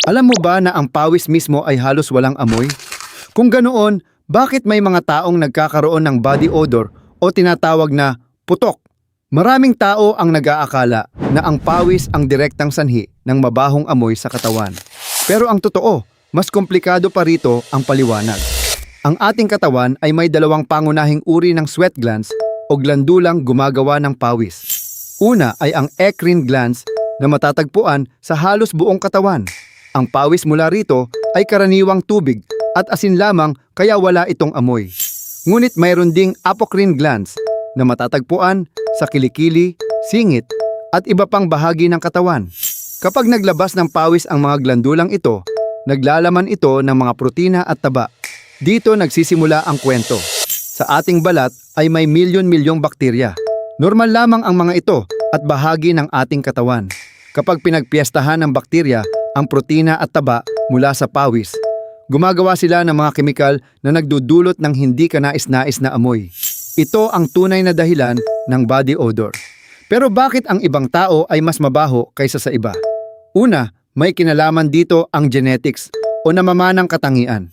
Alam mo ba na ang pawis mismo ay halos walang amoy? Kung ganoon, bakit may mga taong nagkakaroon ng body odor o tinatawag na putok? Maraming tao ang nag-aakala na ang pawis ang direktang sanhi ng mabahong amoy sa katawan. Pero ang totoo, mas komplikado pa rito ang paliwanag. Ang ating katawan ay may dalawang pangunahing uri ng sweat glands o glandulang gumagawa ng pawis. Una ay ang eccrine glands na matatagpuan sa halos buong katawan. Ang pawis mula rito ay karaniwang tubig at asin lamang kaya wala itong amoy. Ngunit mayroon ding apocrine glands na matatagpuan sa kilikili, singit at iba pang bahagi ng katawan. Kapag naglabas ng pawis ang mga glandulang ito, naglalaman ito ng mga protina at taba. Dito nagsisimula ang kwento. Sa ating balat ay may milyon-milyong bakterya. Normal lamang ang mga ito at bahagi ng ating katawan. Kapag pinagpiestahan ng bakterya ang protina at taba mula sa pawis, gumagawa sila ng mga kemikal na nagdudulot ng hindi kanais-nais na amoy. Ito ang tunay na dahilan ng body odor. Pero bakit ang ibang tao ay mas mabaho kaysa sa iba? Una, may kinalaman dito ang genetics o namamanang katangian.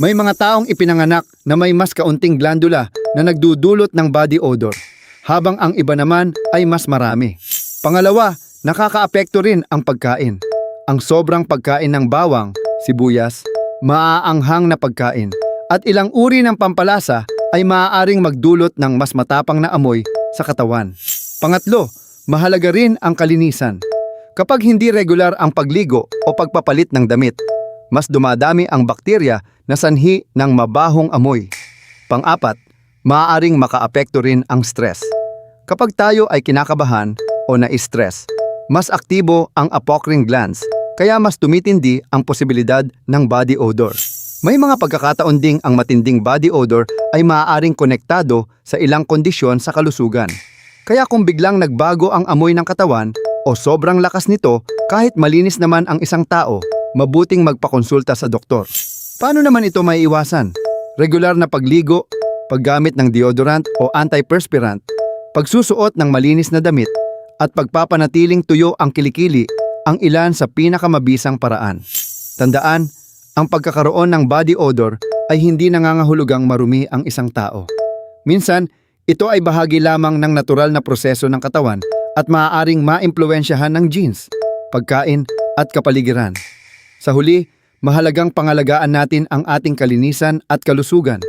May mga taong ipinanganak na may mas kaunting glandula na nagdudulot ng body odor, habang ang iba naman ay mas marami. Pangalawa, nakakaapekto rin ang pagkain. Ang sobrang pagkain ng bawang, sibuyas, maaanghang na pagkain, at ilang uri ng pampalasa ay maaaring magdulot ng mas matapang na amoy sa katawan. Pangatlo, mahalaga rin ang kalinisan. Kapag hindi regular ang pagligo o pagpapalit ng damit, mas dumadami ang bakterya na sanhi ng mabahong amoy. Pang-apat, maaaring makaapekto rin ang stress. Kapag tayo ay kinakabahan o na-stress, mas aktibo ang apocrine glands, kaya mas tumitindi ang posibilidad ng body odor. May mga pagkakataon ding ang matinding body odor ay maaaring konektado sa ilang kondisyon sa kalusugan. Kaya kung biglang nagbago ang amoy ng katawan o sobrang lakas nito kahit malinis naman ang isang tao, mabuting magpakonsulta sa doktor. Paano naman ito maiiwasan? Regular na pagligo, paggamit ng deodorant o antiperspirant, pagsusuot ng malinis na damit, at pagpapanatiling tuyo ang kilikili ang ilan sa pinakamabisang paraan. Tandaan, ang pagkakaroon ng body odor ay hindi nangangahulugang marumi ang isang tao. Minsan, ito ay bahagi lamang ng natural na proseso ng katawan at maaaring maimpluwensyahan ng genes, pagkain at kapaligiran. Sa huli, mahalagang pangalagaan natin ang ating kalinisan at kalusugan.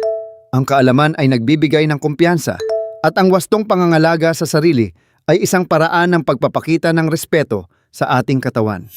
Ang kaalaman ay nagbibigay ng kumpiyansa at ang wastong pangangalaga sa sarili ay isang paraan ng pagpapakita ng respeto sa ating katawan.